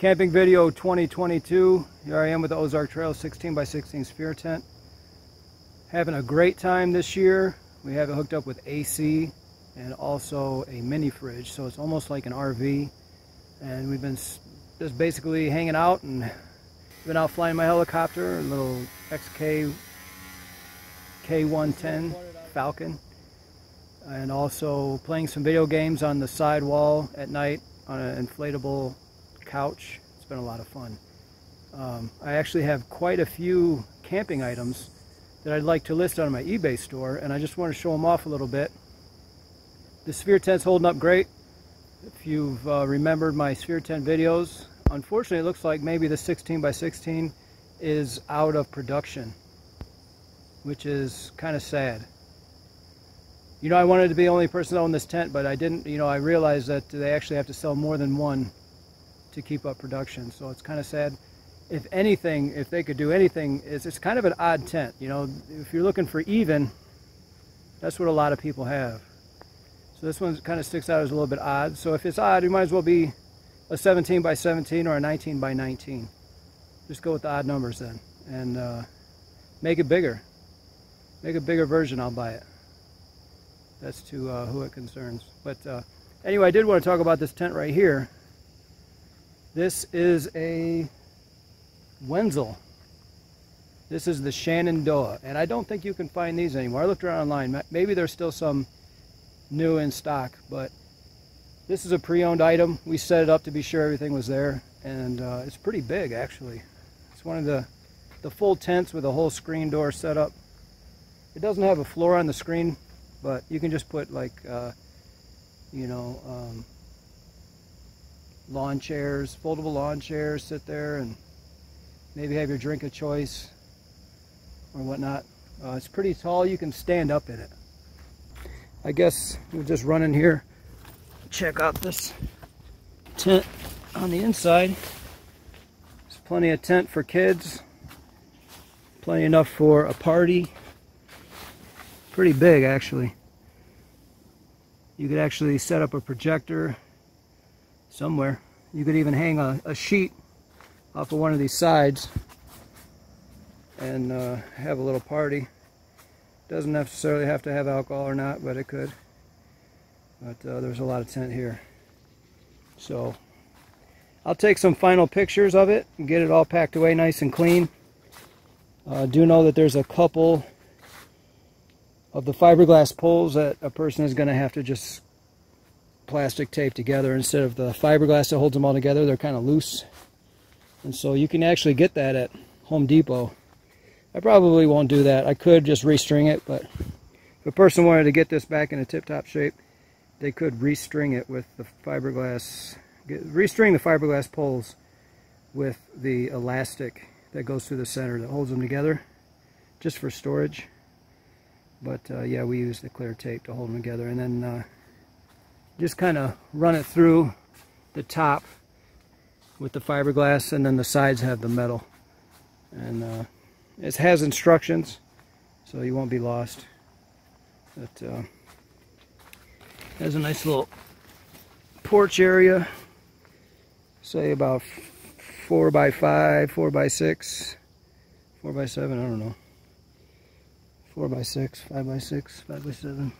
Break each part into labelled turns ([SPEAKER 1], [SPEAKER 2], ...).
[SPEAKER 1] Camping video 2022. Here I am with the Ozark Trail 16x16 sphere tent. Having a great time this year. We have it hooked up with AC and also a mini fridge, so it's almost like an RV. And we've been just basically hanging out and been out flying my helicopter, a little XK K110 Falcon, and also playing some video games on the side wall at night on an inflatable couch. It's been a lot of fun. I actually have quite a few camping items that I'd like to list on my eBay store, and I just want to show them off a little bit. The sphere tent's holding up great. If you've remembered my sphere tent videos, unfortunately it looks like maybe the 16x16 is out of production, which is kind of sad. You know, I wanted to be the only person to own this tent, but I didn't. You know, I realized that they actually have to sell more than one to keep up production, so it's kind of sad. If anything, if they could do anything, it's kind of an odd tent. You know, if you're looking for even, that's what a lot of people have. So this one kind of sticks out as a little bit odd. So if it's odd, it might as well be a 17x17 or a 19x19. Just go with the odd numbers then, and make it bigger. Make a bigger version, I'll buy it. That's to who it concerns. But anyway, I did want to talk about this tent right here. This is a Wenzel. This is the Shenandoah, and I don't think you can find these anymore. I looked around online. Maybe there's still some new in stock, but this is a pre-owned item. We set it up to be sure everything was there, and it's pretty big actually. It's one of the full tents with a whole screen door set up. It doesn't have a floor on the screen, but you can just put like you know, lawn chairs, foldable lawn chairs, sit there and maybe have your drink of choice or whatnot. It's pretty tall. You can stand up in it. I guess we'll just run in here, check out this tent on the inside. There's plenty of tent for kids, plenty enough for a party. Pretty big actually. You could actually set up a projector somewhere. You could even hang a sheet off of one of these sides and have a little party. Doesn't necessarily have to have alcohol or not, but it could. But there's a lot of tent here. So I'll take some final pictures of it and get it all packed away nice and clean. Do know that there's a couple of the fiberglass poles that a person is going to have to just plastic tape together. Instead of the fiberglass that holds them all together, they're kind of loose. And so you can actually get that at Home Depot. I probably won't do that. I could just restring it, but if a person wanted to get this back in a tip-top shape, they could restring it with the fiberglass, restring the fiberglass poles with the elastic that goes through the center that holds them together, just for storage. But yeah, we use the clear tape to hold them together, and then just kind of run it through the top with the fiberglass, and then the sides have the metal. And it has instructions, so you won't be lost. It has a nice little porch area, say about 4x5, 4x6, 4x7, I don't know. 4x6, 5x6, 5x7.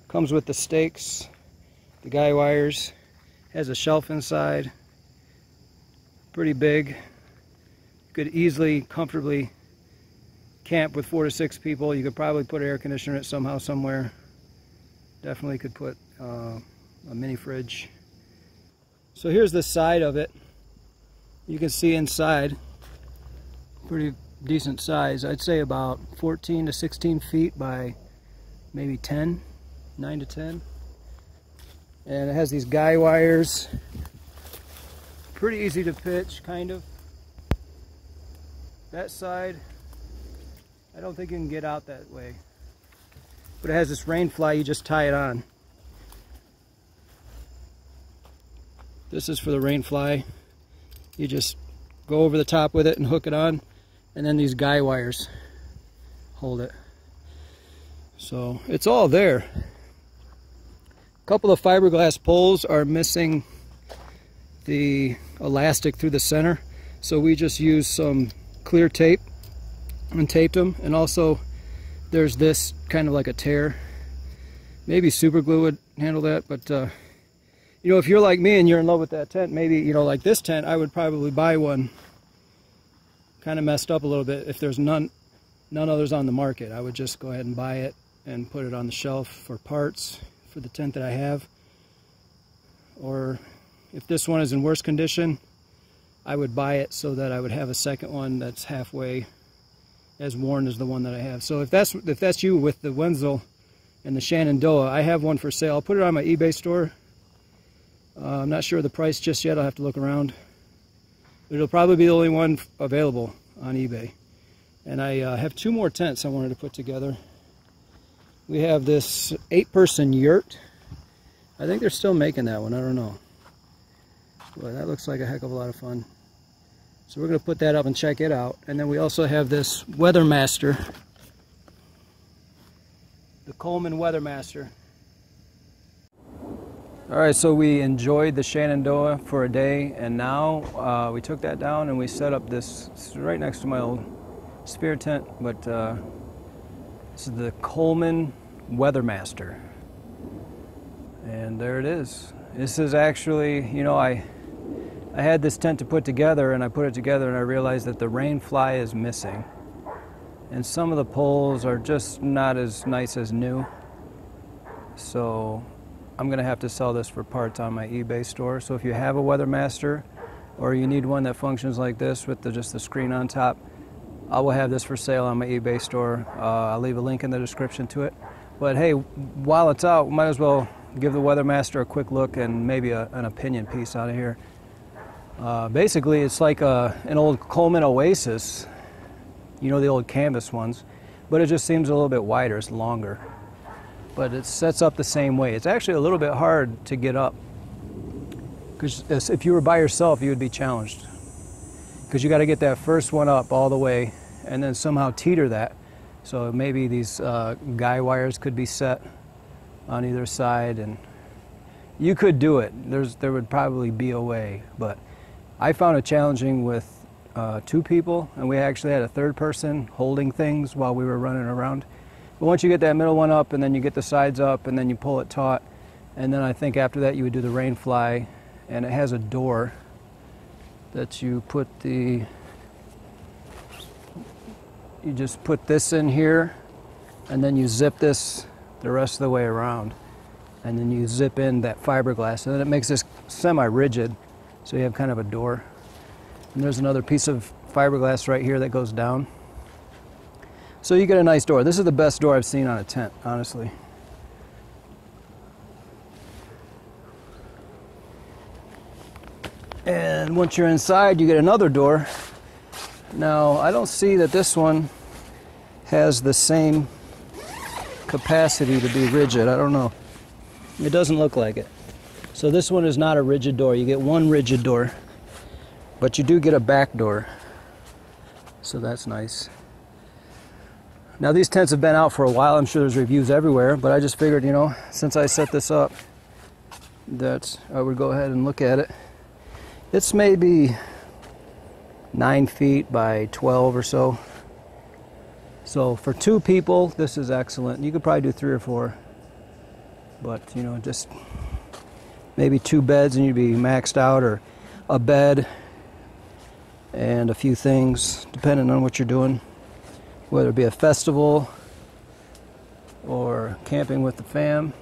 [SPEAKER 1] Comes with the stakes, the guy wires, has a shelf inside, pretty big. Could easily, comfortably camp with 4 to 6 people. You could probably put an air conditioner in it somehow, somewhere. Definitely could put a mini fridge. So here's the side of it. You can see inside, pretty decent size. I'd say about 14 to 16 feet by maybe 10, 9 to 10. And it has these guy wires. Pretty easy to pitch, kind of. That side, I don't think you can get out that way. But it has this rain fly, you just tie it on. This is for the rain fly. You just go over the top with it and hook it on, and then these guy wires hold it. So it's all there. A couple of fiberglass poles are missing the elastic through the center. So we just used some clear tape and taped them. And also there's this kind of like a tear. Maybe super glue would handle that, but you know, if you're like me and you're in love with that tent, maybe, you know, like this tent, I would probably buy one kind of messed up a little bit. If there's none others on the market, I would just go ahead and buy it and put it on the shelf for parts for the tent that I have. Or if this one is in worse condition, I would buy it so that I would have a second one that's halfway as worn as the one that I have. So if that's you with the Wenzel and the Shenandoah, I have one for sale. I'll put it on my eBay store. I'm not sure of the price just yet. I'll have to look around. But it'll probably be the only one available on eBay. And I have two more tents I wanted to put together. We have this 8-person yurt. I think they're still making that one. I don't know. But that looks like a heck of a lot of fun. So we're going to put that up and check it out. And then we also have this Weathermaster. The Coleman Weathermaster. Alright, so we enjoyed the Shenandoah for a day, and now we took that down and we set up this right next to my old spear tent, but this is the Coleman Weathermaster. And there it is. This is actually, you know, I had this tent to put together, and I put it together and I realized that the rain fly is missing. And some of the poles are just not as nice as new. So I'm going to have to sell this for parts on my eBay store. So if you have a Weathermaster, or you need one that functions like this with just the screen on top, I will have this for sale on my eBay store. I'll leave a link in the description to it. But hey, while it's out, might as well give the Weathermaster a quick look and maybe an opinion piece out of here. Basically, it's like an old Coleman Oasis, you know, the old canvas ones, but it just seems a little bit wider, it's longer. But it sets up the same way. It's actually a little bit hard to get up, because if you were by yourself, you would be challenged, because you got to get that first one up all the way and then somehow teeter that. So maybe these guy wires could be set on either side, and you could do it. There would probably be a way, but I found it challenging with 2 people, and we actually had a 3rd person holding things while we were running around. But once you get that middle one up, and then you get the sides up, and then you pull it taut, and then I think after that you would do the rain fly, and it has a door that you put you just put this in here, and then you zip this the rest of the way around, and then you zip in that fiberglass, and then it makes this semi-rigid, so you have kind of a door. And there's another piece of fiberglass right here that goes down. So you get a nice door. This is the best door I've seen on a tent, honestly. And once you're inside, you get another door. Now, I don't see that this one has the same capacity to be rigid. I don't know. It doesn't look like it. So this one is not a rigid door. You get one rigid door, but you do get a back door. So that's nice. Now these tents have been out for a while. I'm sure there's reviews everywhere, but I just figured, you know, since I set this up, that I would go ahead and look at it. It's maybe 9 feet by 12 or so. So for 2 people, this is excellent. You could probably do 3 or 4, but you know, just maybe 2 beds and you'd be maxed out, or a bed and a few things, depending on what you're doing. Whether it be a festival or camping with the fam.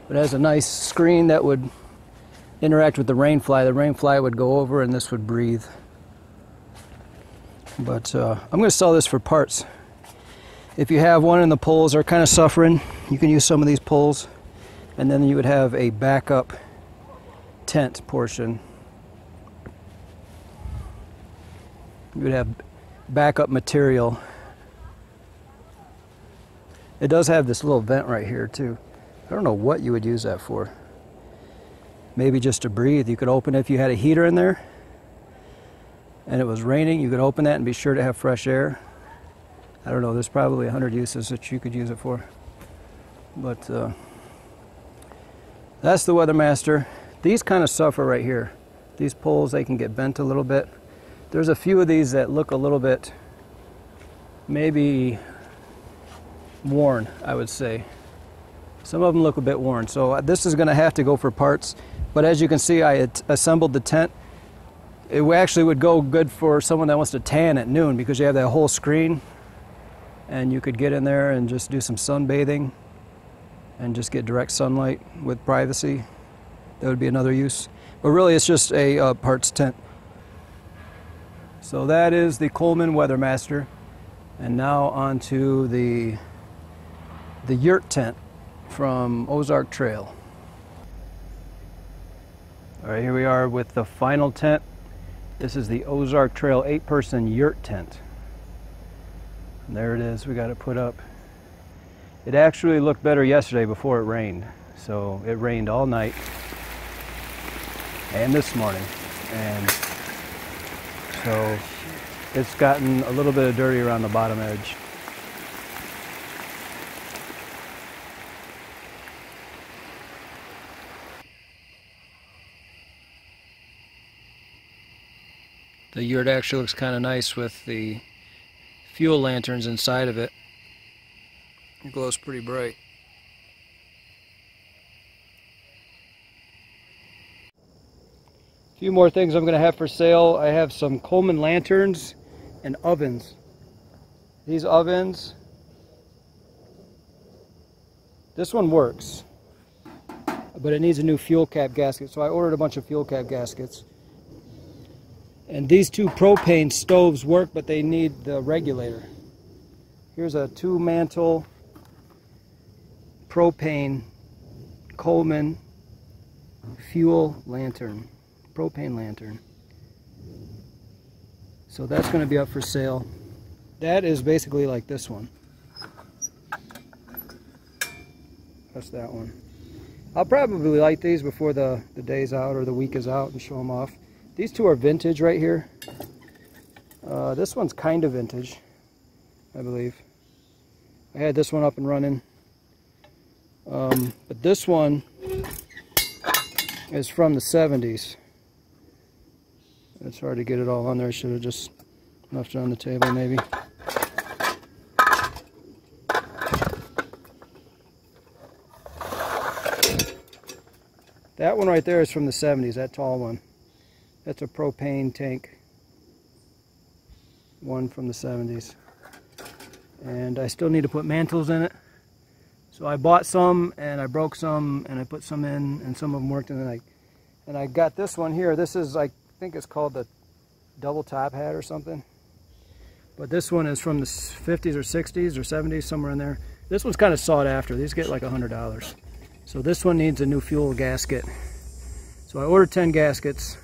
[SPEAKER 1] It has a nice screen that would interact with the rain fly. The rain fly would go over and this would breathe. But I'm going to sell this for parts. If you have one and the poles are kind of suffering, you can use some of these poles, and then you would have a backup tent portion. You would have backup material. It does have this little vent right here too. I don't know what you would use that for. Maybe just to breathe. You could open it if you had a heater in there and it was raining. You could open that and be sure to have fresh air. I don't know, there's probably 100 uses that you could use it for. But that's the Weathermaster. These kind of suffer right here. These poles, they can get bent a little bit. There's a few of these that look a little bit maybe worn, I would say. Some of them look a bit worn. So this is going to have to go for parts. But as you can see, I had assembled the tent. It actually would go good for someone that wants to tan at noon because you have that whole screen and you could get in there and just do some sunbathing and just get direct sunlight with privacy. That would be another use. But really it's just a parts tent. So that is the Coleman Weathermaster. And now on to the yurt tent from Ozark Trail. All right, here we are with the final tent. This is the Ozark Trail 8-person yurt tent. And there it is, we got it put up. It actually looked better yesterday before it rained. So it rained all night and this morning. And so it's gotten a little bit of dirty around the bottom edge. The yurt actually looks kind of nice with the fuel lanterns inside of it. It glows pretty bright. A few more things I'm going to have for sale. I have some Coleman lanterns and ovens. These ovens, this one works, but it needs a new fuel cap gasket. So I ordered a bunch of fuel cap gaskets. And these two propane stoves work, but they need the regulator. Here's a 2-mantle propane Coleman fuel lantern, propane lantern. So that's going to be up for sale. That is basically like this one. That's that one. I'll probably light these before the day's out or the week is out and show them off. These two are vintage right here. This one's kind of vintage, I believe. I had this one up and running. But this one is from the 70s. It's hard to get it all on there. I should have just left it on the table maybe. That one right there is from the 70s, that tall one. That's a propane tank, one from the 70s. And I still need to put mantles in it. So I bought some and I broke some and I put some in and some of them worked, and I got this one here. This is, I think it's called the double top hat or something. But this one is from the 50s or 60s or 70s, somewhere in there. This one's kind of sought after. These get like $100. So this one needs a new fuel gasket. So I ordered 10 gaskets.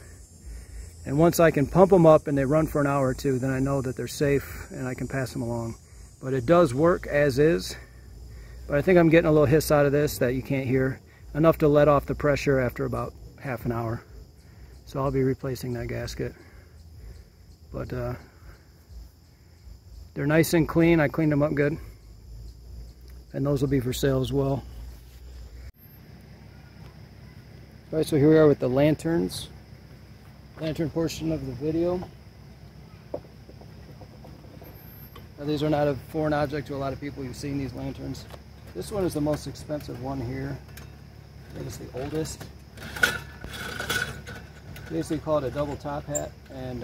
[SPEAKER 1] And once I can pump them up and they run for an hour or two, then I know that they're safe and I can pass them along. But it does work as is. But I think I'm getting a little hiss out of this that you can't hear. Enough to let off the pressure after about half an hour. So I'll be replacing that gasket. But they're nice and clean. I cleaned them up good. And those will be for sale as well. Alright, so here we are with the lanterns. Lantern portion of the video. Now, these are not a foreign object to a lot of people. You've seen these lanterns. This one is the most expensive one here. I think it's the oldest. Basically call it a double top hat, and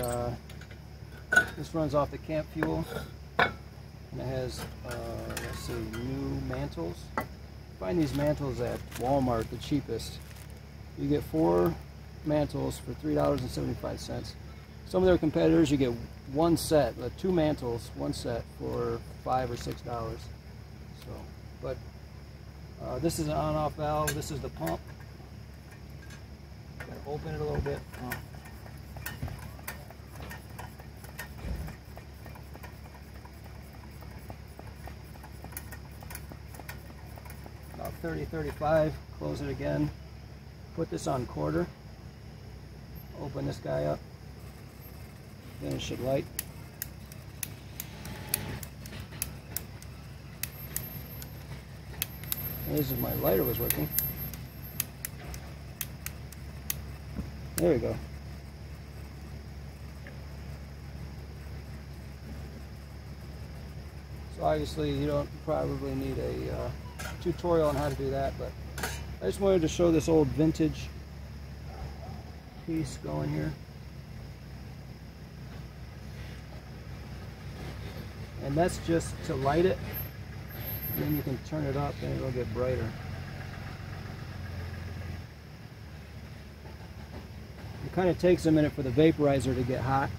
[SPEAKER 1] this runs off the camp fuel. And it has, let's see, new mantles. Find these mantles at Walmart, the cheapest. You get 4 mantles for $3.75. Some of their competitors, you get one set, 2 mantles, one set for $5 or $6. So, but this is an on-off valve. This is the pump. Gotta open it a little bit. About 30, 35. Close it again. Put this on quarter. Open this guy up. Then it should light. And this is my lighter was working. There we go. So obviously you don't probably need a tutorial on how to do that, but I just wanted to show this old vintage piece going here. And that's just to light it, and then you can turn it up and it'll get brighter. It kind of takes a minute for the vaporizer to get hot.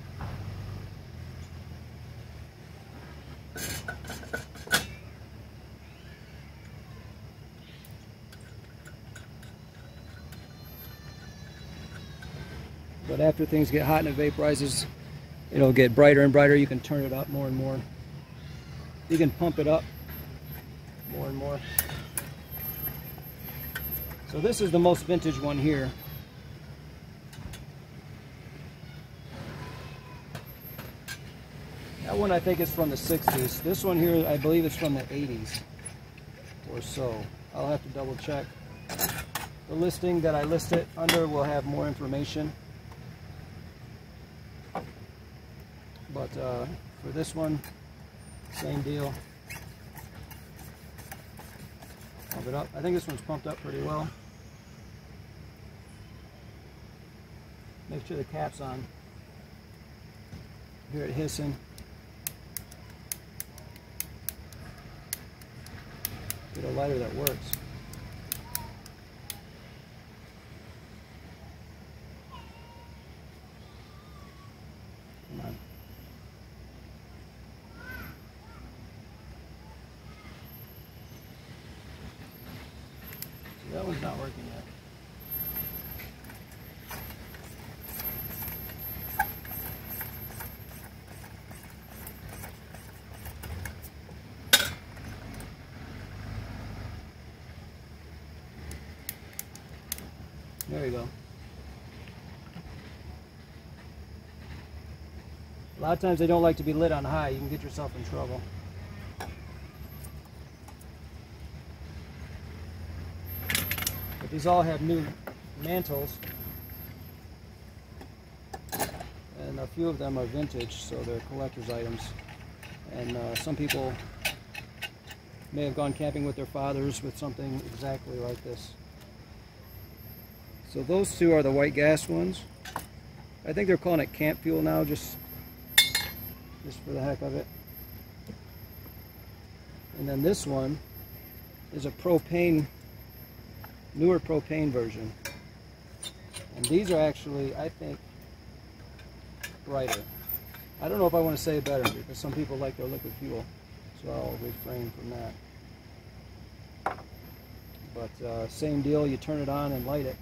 [SPEAKER 1] But after things get hot and it vaporizes, it'll get brighter and brighter. You can turn it up more and more. You can pump it up more and more. So this is the most vintage one here. That one I think is from the 60s. This one here I believe is from the 80s or so. I'll have to double check. The listing that I list it under will have more information. But for this one, same deal. Pump it up. I think this one's pumped up pretty well. Make sure the cap's on. Hear it hissing. Get a lighter that works. Come on. That one's not working yet. There you go. A lot of times they don't like to be lit on high. You can get yourself in trouble. But these all have new mantles, and a few of them are vintage, so they're collector's items. And some people may have gone camping with their fathers with something exactly like this. So those two are the white gas ones. I think they're calling it camp fuel now, just for the heck of it. And then this one is a propane, newer propane version. And these are actually, I think, brighter. I don't know if I want to say better, because some people like their liquid fuel, so I'll refrain from that. But same deal, you turn it on and light it.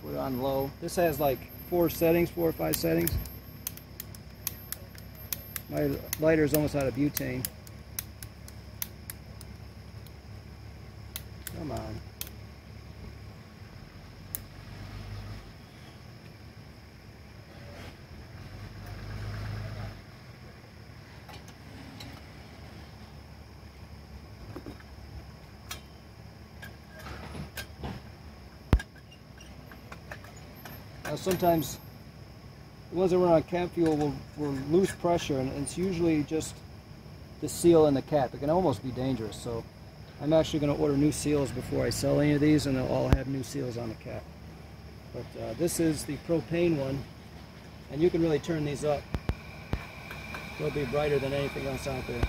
[SPEAKER 1] Put it on low. This has like 4 or 5 settings. My lighter is almost out of butane. Come on. Now sometimes the ones that run on camp fuel will lose pressure, and it's usually just the seal in the cap. It can almost be dangerous, so I'm actually going to order new seals before I sell any of these, and they'll all have new seals on the cap. But this is the propane one, and you can really turn these up. They'll be brighter than anything else out there.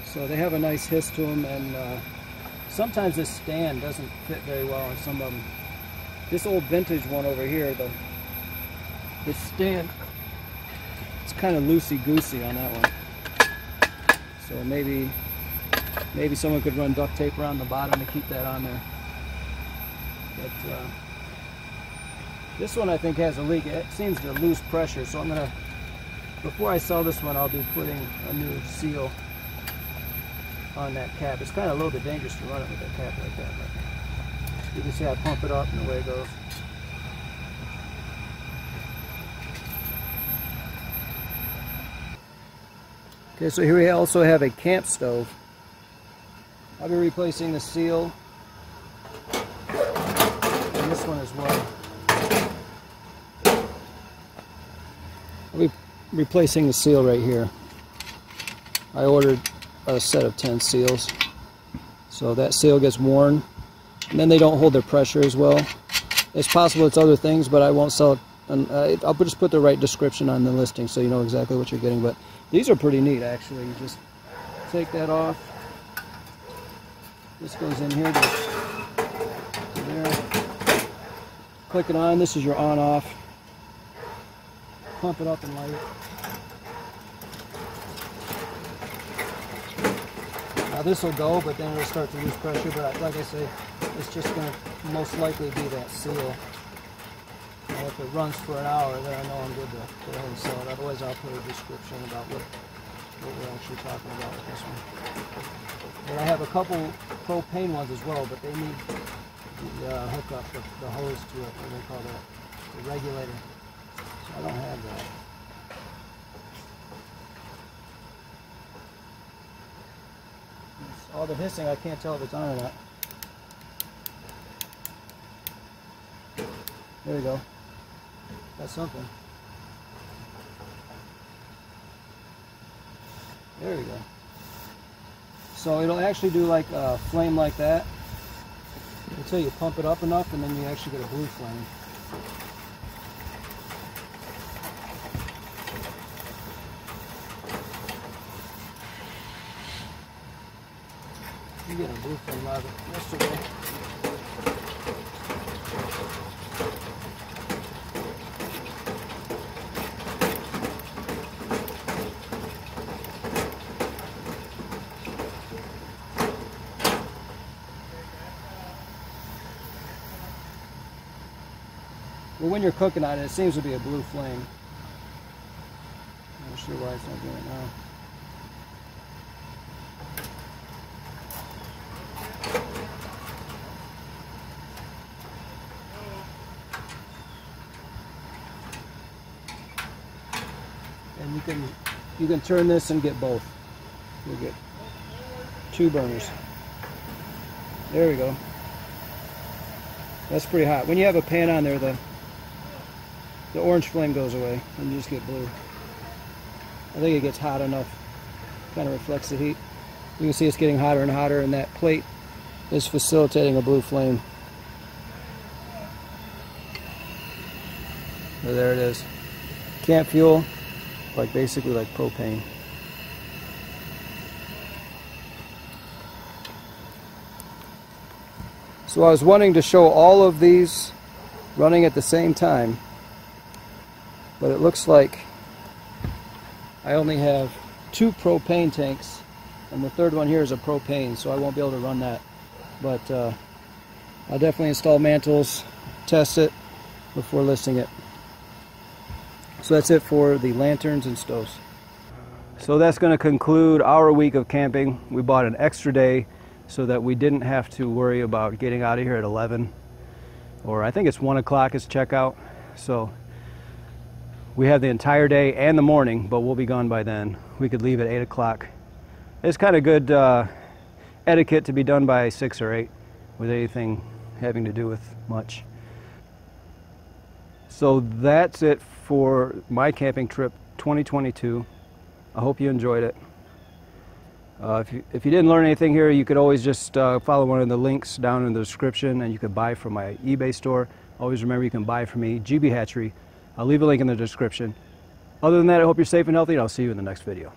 [SPEAKER 1] So they have a nice hiss to them, and sometimes this stand doesn't fit very well on some of them. This old vintage one over here, the stand, it's kind of loosey-goosey on that one. So maybe someone could run duct tape around the bottom to keep that on there. But this one I think has a leak. It seems to lose pressure, so I'm gonna, before I sell this one, I'll be putting a new seal on that cap. It's kind of a little bit dangerous to run it with that cap like that, but you can see I pump it up and away it goes. Okay, so here we also have a camp stove. I'll be replacing the seal this one as well. I'll be replacing the seal right here. I ordered a set of 10 seals. So that seal gets worn, and then they don't hold their pressure as well. It's possible it's other things, but I won't sell it. And I'll just put the right description on the listing so you know exactly what you're getting. But these are pretty neat, actually. You just take that off. This goes in here to there. Click it on. This is your on-off. Pump it up and light it. Now this will go, but then it'll start to lose pressure. But like I say, it's just going to most likely be that seal. And if it runs for an hour, then I know I'm good to go ahead and sell it. Otherwise, I'll put a description about what we're actually talking about with this one. But I have a couple propane ones as well, but they need the hookup, the hose to it, what they call that, the regulator. So I don't have that. All the hissing, I can't tell if it's on or not. There we go. That's something. There we go. So it'll actually do like a flame like that until you pump it up enough, and then you actually get a blue flame. You get a blue flame out of it yesterday. Well, when you're cooking on it, it seems to be a blue flame. I'm not sure why it's not doing it now. And you can turn this and get both. You'll get 2 burners. There we go. That's pretty hot. When you have a pan on there, the orange flame goes away and you just get blue. I think it gets hot enough. Kind of reflects the heat. You can see it's getting hotter and hotter, and that plate is facilitating a blue flame. So there it is. Camp fuel, basically like propane. So I was wanting to show all of these running at the same time, but it looks like I only have 2 propane tanks, and the third one here is a propane, so I won't be able to run that. But I'll definitely install mantles, test it before listing it. So that's it for the lanterns and stoves. So that's going to conclude our week of camping. We bought an extra day so that we didn't have to worry about getting out of here at 11, or I think it's 1 o'clock is checkout. So we have the entire day and the morning, but we'll be gone by then. We could leave at 8 o'clock. It's kind of good etiquette to be done by 6 or 8 with anything having to do with much. So that's it for my camping trip 2022. I hope you enjoyed it. If you didn't learn anything here, you could always just follow one of the links down in the description, and you could buy from my eBay store. Always remember, you can buy from me, GB Hatchery. I'll leave a link in the description. Other than that, I hope you're safe and healthy, and I'll see you in the next video.